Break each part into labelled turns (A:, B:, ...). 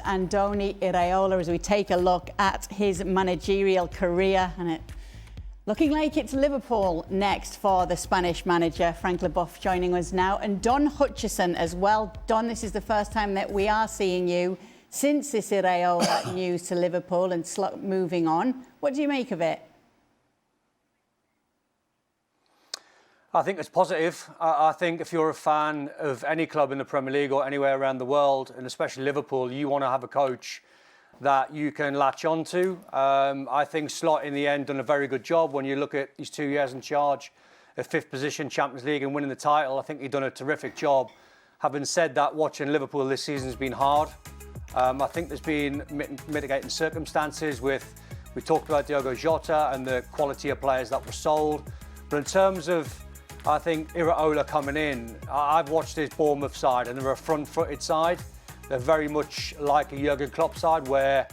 A: Andoni Iraola as we take a look at his managerial career, and it looking like it's Liverpool next for the Spanish manager. Frank Leboeuf joining us now, and Don Hutchison as well. Don, this is the first time that we are seeing you since this Iraola news to Liverpool and moving on. What do you make of it?
B: I think it's positive. I think if you're a fan of any club in the Premier League or anywhere around the world, and especially Liverpool, you want to have a coach that you can latch on to. I think Slot in the end done a very good job. When you look at his 2 years in charge, a 5th position Champions League and winning the title, I think he's done a terrific job. Having said that, watching Liverpool this season has been hard. I think there's been mitigating circumstances with, we talked about Diogo Jota and the quality of players that were sold. But in terms of, I think, Iraola coming in, I've watched his Bournemouth side and they're a front-footed side. They're very much like a Jurgen Klopp side where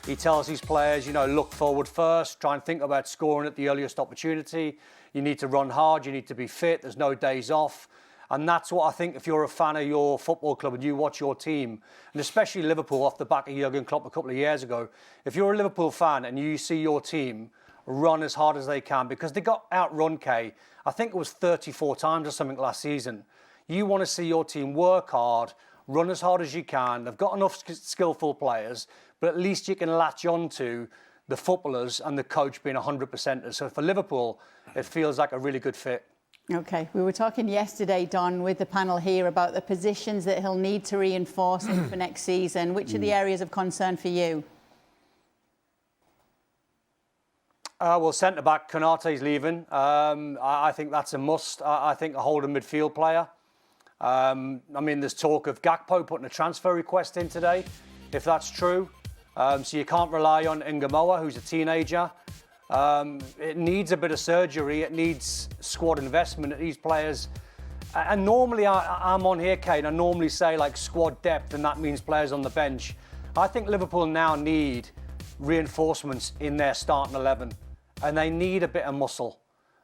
B: he tells his players, you know, look forward first, try and think about scoring at the earliest opportunity. You need to run hard, you need to be fit, there's no days off. And that's what I think if you're a fan of your football club and you watch your team, and especially Liverpool off the back of Jurgen Klopp a couple of years ago, if you're a Liverpool fan and you see your team run as hard as they can, because they got outrun, Kay, I think it was 34 times or something last season. You want to see your team work hard, run as hard as you can. They've got enough skillful players, but at least you can latch on to the footballers and the coach being 100%. So for Liverpool, it feels like a really good fit.
A: OK, we were talking yesterday, Don, with the panel here about the positions that he'll need to reinforce for next season. Which are the areas of concern for you?
B: Well, centre-back, Konate's leaving. I think that's a must. I think a holding midfield player. I mean, there's talk of Gakpo putting a transfer request in today, if that's true. So you can't rely on Ngamoa, who's a teenager. It needs a bit of surgery. It needs squad investment at these players. And normally I'm on here, Kate, and I normally say like squad depth, and that means players on the bench. I think Liverpool now need reinforcements in their starting 11. And they need a bit of muscle.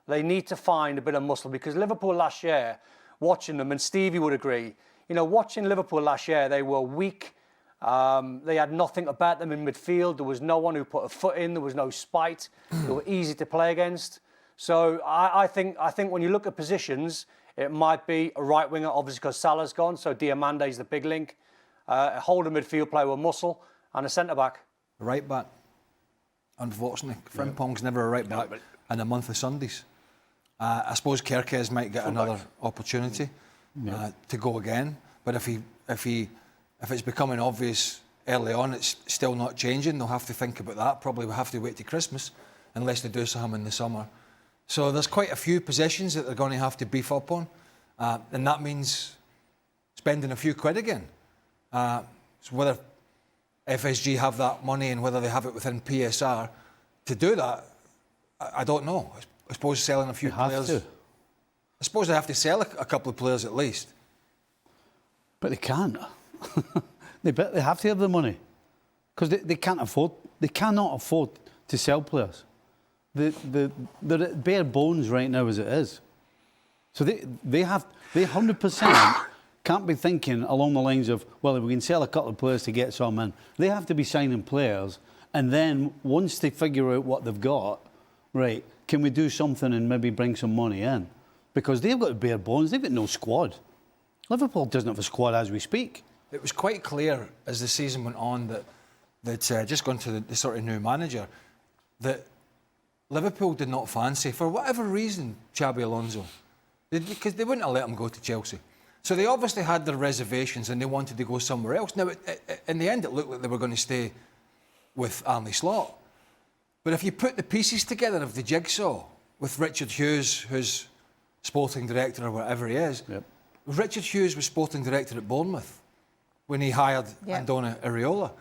B: They need to find a bit of muscle because Liverpool last year, watching them, and Stevie would agree, you know, watching Liverpool last year, they were weak. They had nothing about them in midfield. There was no one who put a foot in. There was no spite. They were easy to play against. So I think when you look at positions, it might be a right winger, obviously because Salah's gone. So Diamande's the big link. A holding midfield player with muscle and a centre back.
C: Right back. Unfortunately, Frimpong's never a right back in a month of Sundays. I suppose Kerkez might get another opportunity to go again. But if it's becoming obvious early on, it's still not changing. They'll have to think about that. Probably will have to wait to Christmas, unless they do something in the summer. So there's quite a few positions that they're going to have to beef up on, and that means spending a few quid again. So whether FSG have that money and whether they have it within PSR to do that, I don't know. I suppose selling a few players. I suppose they have to sell a couple of players at least.
D: But they can't. They have to have the money because they can't afford. They cannot afford to sell players. They're at bare bones right now as it is. So they 100%. Can't be thinking along the lines of, well, if we can sell a couple of players to get some in. They have to be signing players, and then once they figure out what they've got, right, can we do something and maybe bring some money in? Because they've got bare bones, they've got no squad. Liverpool doesn't have a squad as we speak.
C: It was quite clear as the season went on that just going to the sort of new manager, that Liverpool did not fancy, for whatever reason, Xabi Alonso. Because they wouldn't have let him go to Chelsea. So they obviously had their reservations and they wanted to go somewhere else. Now, in the end, it looked like they were going to stay with Arne Slot. But if you put the pieces together of the jigsaw with Richard Hughes, who's sporting director or whatever he is, Richard Hughes was sporting director at Bournemouth when he hired Andoni Iraola.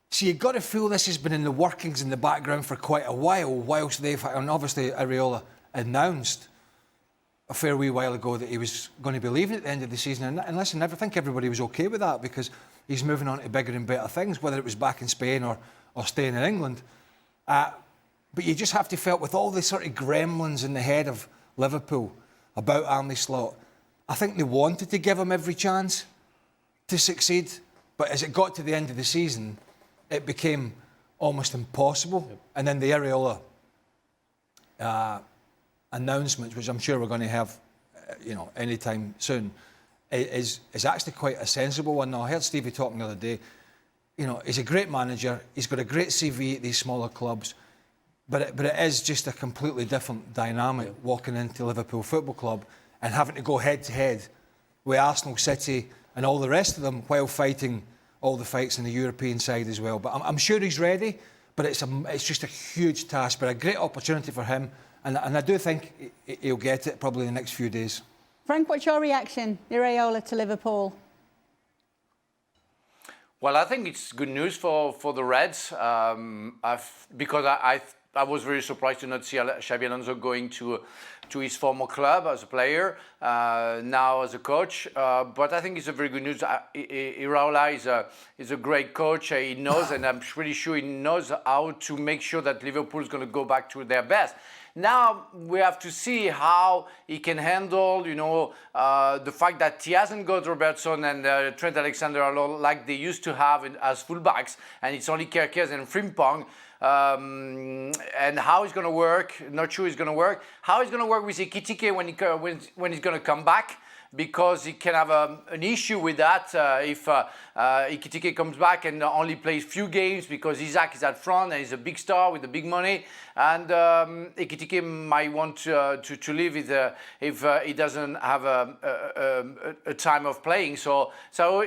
C: So you've got to feel this has been in the workings in the background for quite a while, whilst they've, and obviously Iraola announced a fair wee while ago that he was going to be leaving at the end of the season. And listen, I think everybody was okay with that because he's moving on to bigger and better things, whether it was back in Spain or staying in England. But you just have to feel with all the sort of gremlins in the head of Liverpool about Arne Slot, I think they wanted to give him every chance to succeed, But as it got to the end of the season, it became almost impossible. Yep. And then the Iraola announcement, which I'm sure we're going to have, anytime soon, is actually quite a sensible one. Now, I heard Stevie talking the other day. He's a great manager. He's got a great CV at these smaller clubs. But it is just a completely different dynamic walking into Liverpool Football Club and having to go head-to-head with Arsenal, City and all the rest of them while fighting all the fights on the European side as well. But I'm sure he's ready, but it's just a huge task, but a great opportunity for him. And I do think he'll get it probably in the next few days.
A: Frank, what's your reaction, Iraola to Liverpool?
E: Well, I think it's good news for the Reds because I was very surprised to not see Xabi Alonso going to his former club as a player, now as a coach. But I think it's a very good news. Iraola is a great coach. He knows, and I'm pretty sure he knows how to make sure that Liverpool is going to go back to their best. Now we have to see how he can handle, the fact that he hasn't got Robertson and Trent Alexander-Arnold like they used to have as fullbacks, and it's only Kerkez and Frimpong. And how it's going to work, not sure it's going to work. How it's going to work with Ekitike when he's going to come back, because he can have an issue with that if Ekitike comes back and only plays few games because Isaac is at front and he's a big star with the big money. And Ekitike might want to leave if he doesn't have a time of playing. So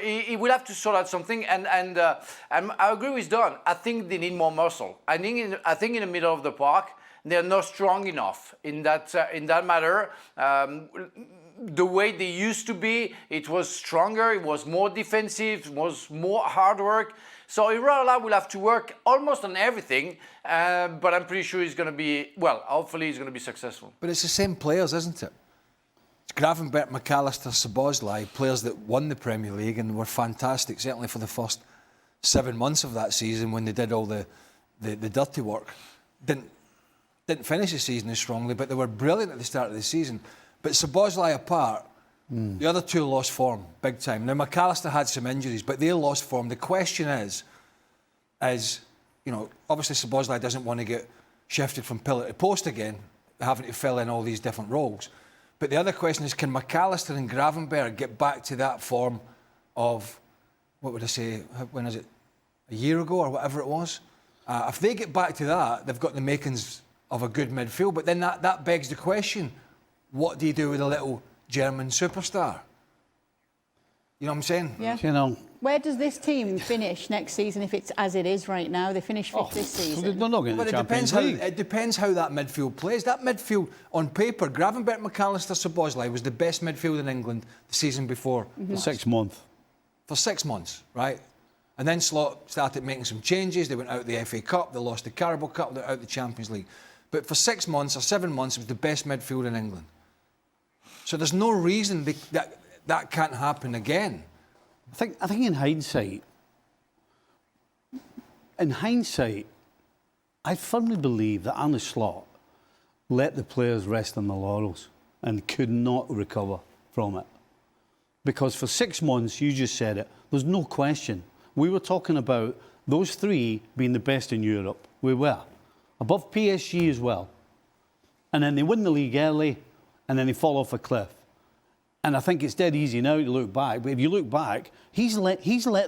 E: he will have to sort out something. And I agree with Don. I think they need more muscle. I think in the middle of the park they're not strong enough in that matter. The way they used to be, it was stronger, it was more defensive, it was more hard work. So Iraola will have to work almost on everything, but I'm pretty sure he's going to be, hopefully he's going to be successful.
C: But it's the same players, isn't it? It's Gravenberch, McAllister, Szoboszlai, players that won the Premier League and were fantastic, certainly for the first 7 months of that season when they did all the dirty work. Didn't finish the season as strongly, but they were brilliant at the start of the season. But Szoboszlai apart, the other two lost form big time. Now, McAllister had some injuries, but they lost form. The question is, obviously Szoboszlai doesn't want to get shifted from pillar to post again, having to fill in all these different roles. But the other question is, can McAllister and Gravenberch get back to that form of, what would I say, when is it, a year ago or whatever it was? If they get back to that, they've got the makings of a good midfield. But then that begs the question, what do you do with a little German superstar? You know what I'm saying?
A: Yeah. Where does this team finish next season if it's as it is right now? They finish fifth this season.
D: They're not getting the Champions League.
C: It depends how that midfield plays. That midfield, on paper, Gravenberch, McAllister, Szoboszlai was the best midfield in England the season before.
D: For 6 months.
C: For 6 months, right? And then Slot started making some changes. They went out the FA Cup, they lost the Carabao Cup, they're out the Champions League. But for 6 months or 7 months, it was the best midfield in England. So there's no reason that can't happen again.
D: I think in hindsight, I firmly believe that Arne Slot let the players rest on their laurels and could not recover from it. Because for 6 months, you just said it, there's no question. We were talking about those three being the best in Europe. We were. Above PSG as well. And then they win the league early, and then they fall off a cliff. And I think it's dead easy now to look back. But if you look back, he's let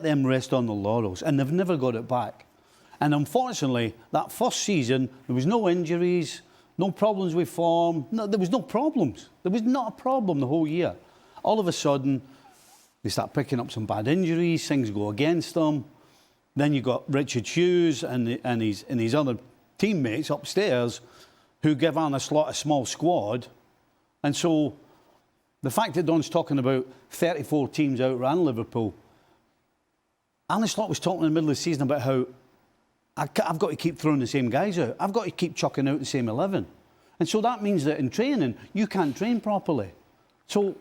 D: them rest on the laurels, and they've never got it back. And unfortunately, that first season, there was no injuries, no problems with form. No, there was no problems. There was not a problem the whole year. All of a sudden, they start picking up some bad injuries, things go against them. Then you got Richard Hughes and his other teammates upstairs who give Arne Slot a small squad. And so the fact that Don's talking about 34 teams outran Liverpool, Arne Slot was talking in the middle of the season about how I've got to keep throwing the same guys out. I've got to keep chucking out the same 11. And so that means that in training, you can't train properly. So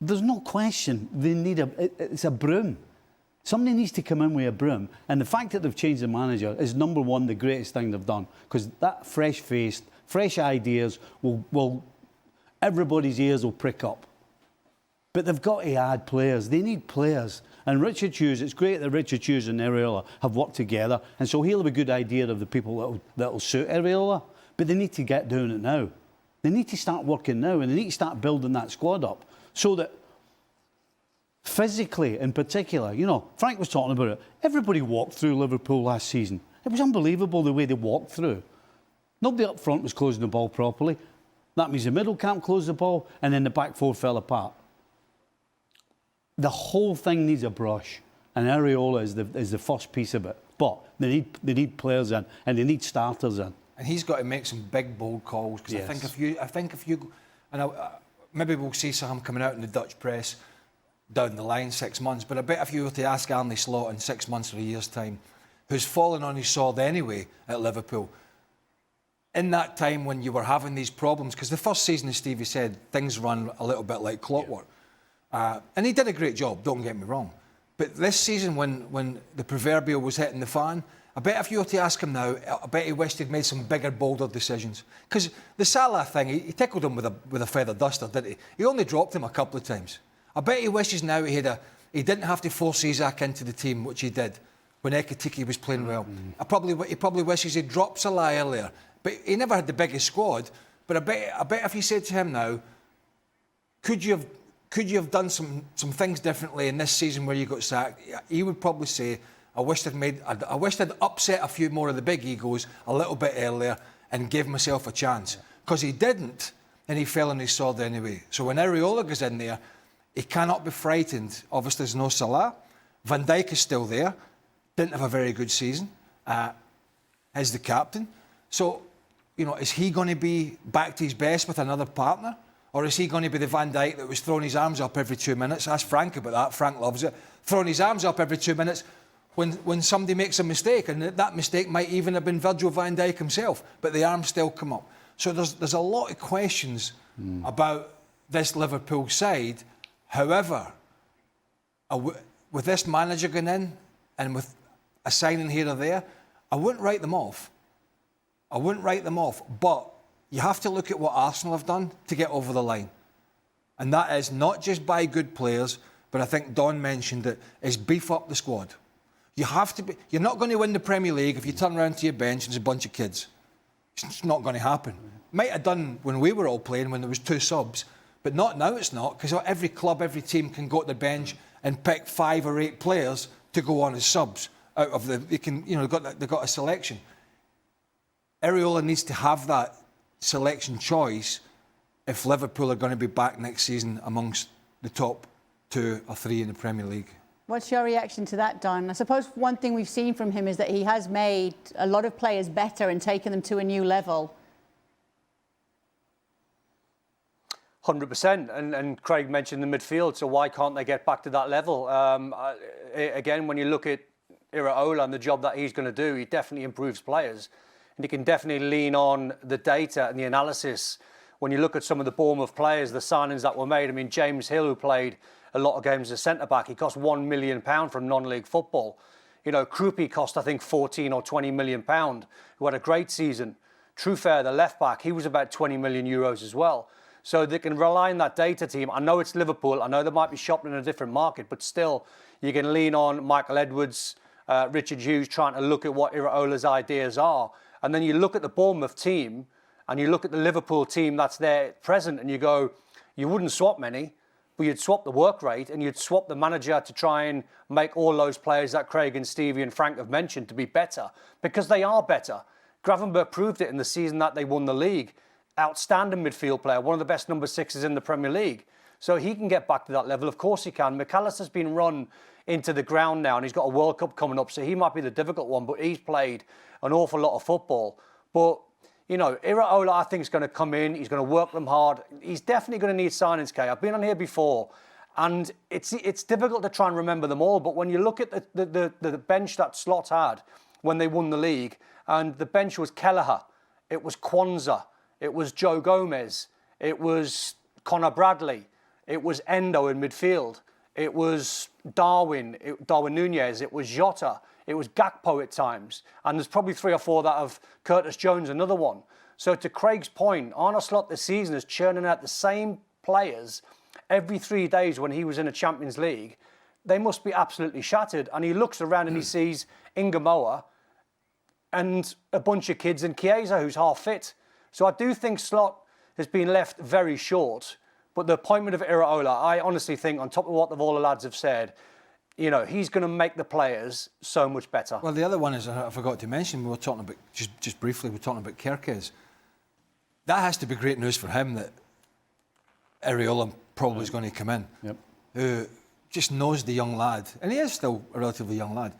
D: there's no question they need it's a broom. Somebody needs to come in with a broom. And the fact that they've changed the manager is, number one, the greatest thing they've done. Because that fresh-faced, fresh ideas will everybody's ears will prick up. But they've got to add players. They need players. And Richard Hughes, it's great that Richard Hughes and Iraola have worked together, and so he'll have a good idea of the people that'll suit Iraola. But they need to get doing it now. They need to start working now, and they need to start building that squad up so that physically, in particular, you know, Frank was talking about it. Everybody walked through Liverpool last season. It was unbelievable the way they walked through. Nobody up front was closing the ball properly. That means the middle can't close the ball, and then the back four fell apart. The whole thing needs a brush, and Iraola is the first piece of it. But they need players in, and they need starters in.
C: And he's got to make some big, bold calls, because
D: Yes.
C: I think if you, and maybe we'll see some coming out in the Dutch press down the line 6 months. But I bet if you were to ask Arne Slot in 6 months or a year's time, who's fallen on his sword anyway at Liverpool, in that time when you were having these problems, because the first season, as Stevie said, things run a little bit like clockwork. And he did a great job, don't get me wrong. But this season, when the proverbial was hitting the fan, I bet if you were to ask him now, I bet he wished he'd made some bigger, bolder decisions. Because the Salah thing, he tickled him with a feather duster, didn't he? He only dropped him a couple of times. I bet he wishes now he didn't have to force Isak into the team, which he did when Ekitike was playing well. He probably wishes he'd dropped Salah earlier. But he never had the biggest squad. But I bet if you said to him now, could you have done some things differently in this season where you got sacked? He would probably say, I wished I'd upset a few more of the big egos a little bit earlier and give myself a chance. Because he didn't, and he fell on his sword anyway. So when Iraola goes in there, he cannot be frightened. Obviously, there's no Salah. Van Dijk is still there. Didn't have a very good season as the captain. So, you know, is he going to be back to his best with another partner? Or is he going to be the Van Dijk that was throwing his arms up every 2 minutes? Ask Frank about that. Frank loves it. Throwing his arms up every 2 minutes when somebody makes a mistake. And that mistake might even have been Virgil van Dijk himself. But the arms still come up. So there's a lot of questions about this Liverpool side. However, with this manager going in and with a signing here or there, I wouldn't write them off. But you have to look at what Arsenal have done to get over the line. And that is not just buy good players, but I think Don mentioned it, is beef up the squad. You're not going to win the Premier League if you turn around to your bench and there's a bunch of kids. It's not going to happen. Might have done when we were all playing, when there was 2 subs, but not now. It's not, because every club, every team can go to the bench and pick 5 or 8 players to go on as subs. Out of they've got a selection. Iraola needs to have that selection choice if Liverpool are going to be back next season amongst the top 2 or 3 in the Premier League.
A: What's your reaction to that, Don? I suppose one thing we've seen from him is that he has made a lot of players better and taken them to a new level.
B: 100%, and Craig mentioned the midfield, so why can't they get back to that level? Again, when you look at Iraola and the job that he's going to do, he definitely improves players, and he can definitely lean on the data and the analysis. When you look at some of the Bournemouth players, the signings that were made, I mean, James Hill, who played a lot of games as centre-back, he cost £1 million from non-league football. You know, Krupi cost, I think, 14 or 20 million pound, who had a great season. Truefair, the left-back, he was about 20 million euros as well. So they can rely on that data team. I know it's Liverpool. I know they might be shopping in a different market, but still, you can lean on Michael Edwards, Richard Hughes, trying to look at what Iraola's ideas are. And then you look at the Bournemouth team and you look at the Liverpool team that's there present and you go, you wouldn't swap many, but you'd swap the work rate and you'd swap the manager to try and make all those players that Craig and Stevie and Frank have mentioned to be better, because they are better. Gravenberch proved it in the season that they won the league. Outstanding midfield player, one of the best number 6s in the Premier League. So he can get back to that level. Of course he can. McAllister's been run into the ground now and he's got a World Cup coming up, so he might be the difficult one, but he's played an awful lot of football. But, you know, Iraola, I think, is going to come in. He's going to work them hard. He's definitely going to need signings, Kay. I've been on here before, and it's difficult to try and remember them all, but when you look at the bench that Slot had when they won the league, and the bench was Kelleher, it was Kwanzaa, it was Joe Gomez, it was Connor Bradley, it was Endo in midfield, it was Darwin Nunez, it was Jota, it was Gakpo at times, and there's probably 3 or 4 that have Curtis Jones, another one. So to Craig's point, Arne Slot this season is churning out the same players every 3 days when he was in a Champions League. they must be absolutely shattered. And he looks around and he sees Ingamoa and a bunch of kids and Chiesa, who's half fit. So I do think Slot has been left very short. But the appointment of Iraola, I honestly think, on top of what all the lads have said, you know, he's going to make the players so much better.
C: Well, the other one is, I forgot to mention, we were talking about, just briefly, we were talking about Kerkez. That has to be great news for him that Iraola probably is going to come in.
D: Yep.
C: Who just knows the young lad, and he is still a relatively young lad.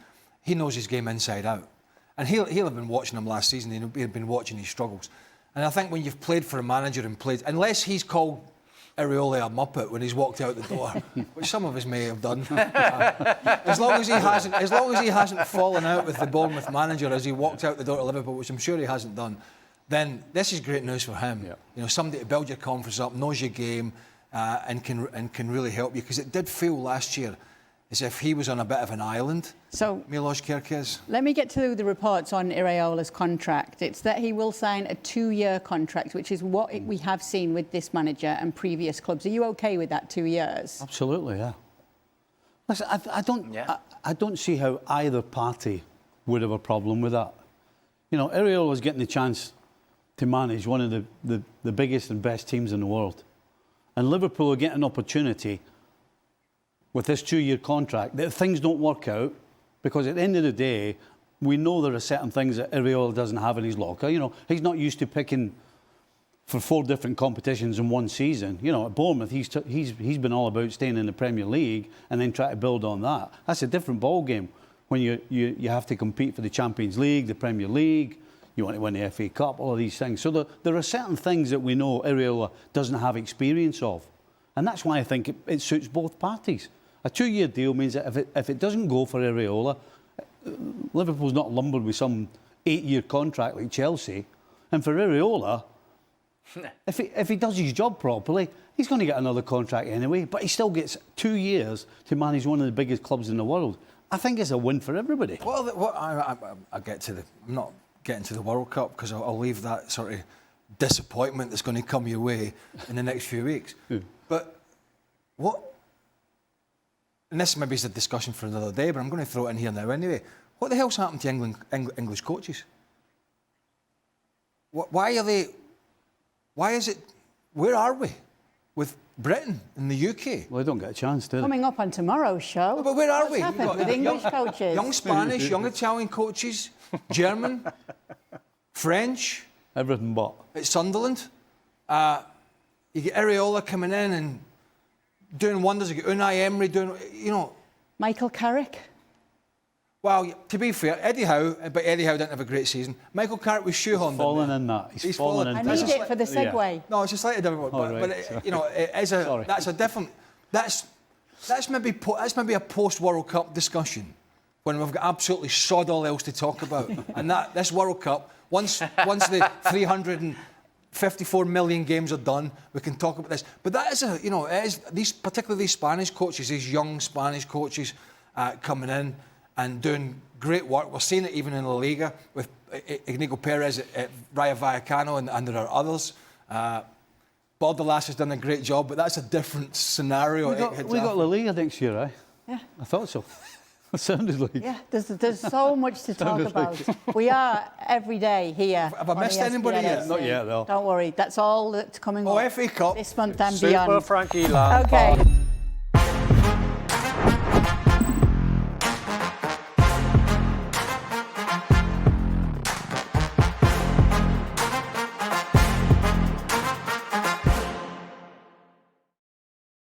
C: He knows his game inside out. And he'll have been watching him last season, he'll have been watching his struggles. And I think when you've played for a manager and played, unless he's called Iraola a muppet when he's walked out the door, which some of us may have done. As long as he hasn't fallen out with the Bournemouth manager as he walked out the door to Liverpool, which I'm sure he hasn't done, then this is great news for him. Yeah. You know, somebody to build your confidence up, knows your game, and can really help you. Because it did feel last year as if he was on a bit of an island.
A: So
C: Milos Kerkez.
A: let me get to the reports on Iraola's contract. It's that he will sign a 2-year contract, which is what we have seen with this manager and previous clubs. Are you okay with that 2 years?
D: Absolutely, yeah. Listen, I don't see how either party would have a problem with that. You know, Iraola was getting the chance to manage one of the biggest and best teams in the world. And Liverpool are getting an opportunity with this 2-year contract that if things don't work out, because at the end of the day, we know there are certain things that Iraola doesn't have in his locker. You know, he's not used to picking for 4 different competitions in one season. You know, at Bournemouth, he's been all about staying in the Premier League and then try to build on that. That's a different ball game when you have to compete for the Champions League, the Premier League. You want to win the FA Cup, all of these things. So there are certain things that we know Iraola doesn't have experience of. And that's why I think it suits both parties. A 2-year deal means that if it doesn't go for Iraola, Liverpool's not lumbered with some 8-year contract like Chelsea. And for Iraola, if he does his job properly, he's going to get another contract anyway. But he still gets 2 years to manage one of the biggest clubs in the world. I think it's a win for everybody.
C: Well, I get to I'm not getting to the World Cup because I'll leave that sort of disappointment that's going to come your way in the next few weeks. Yeah. But what... And this maybe is a discussion for another day, but I'm going to throw it in here now anyway. What the hell's happened to English coaches? Why is it... Where are we with Britain and the UK?
D: Well, they don't get a chance, do they?
A: Coming up on tomorrow's show.
C: No, but where are
A: What's
C: we?
A: happened with English coaches?
C: Young Spanish, young Italian coaches, German, French.
D: Everything but.
C: At Sunderland. You get Iraola coming in and doing wonders. You get Unai Emery doing, you know.
A: Michael Carrick.
C: Well, to be fair, Eddie Howe didn't have a great season. Michael Carrick was shoehorned.
D: Fallen in that. He's fallen in.
A: I need it for the segue.
C: Yeah. No, it's a slightly different one. But you know, it is a. That's a different. That's maybe a post-World Cup discussion when we've got absolutely sod all else to talk about. And this World Cup, once the 354 million games are done, we can talk about this. But that is particularly these Spanish coaches, these young Spanish coaches coming in and doing great work. We're seeing it even in La Liga with Nicol Perez at Rayo Vallecano, and there are others. Bordalas has done a great job, but that's a different scenario.
D: We got La Liga next year, eh?
A: Yeah.
D: I thought so. It sounded like.
A: Yeah, there's so much to talk about. We are every day here.
C: Have I missed anybody yet?
D: Not yet, though.
A: Don't worry, that's all that's coming up
C: FA Cup.
A: this month and
B: Super
A: beyond.
B: Frankie Lampard.
A: Okay.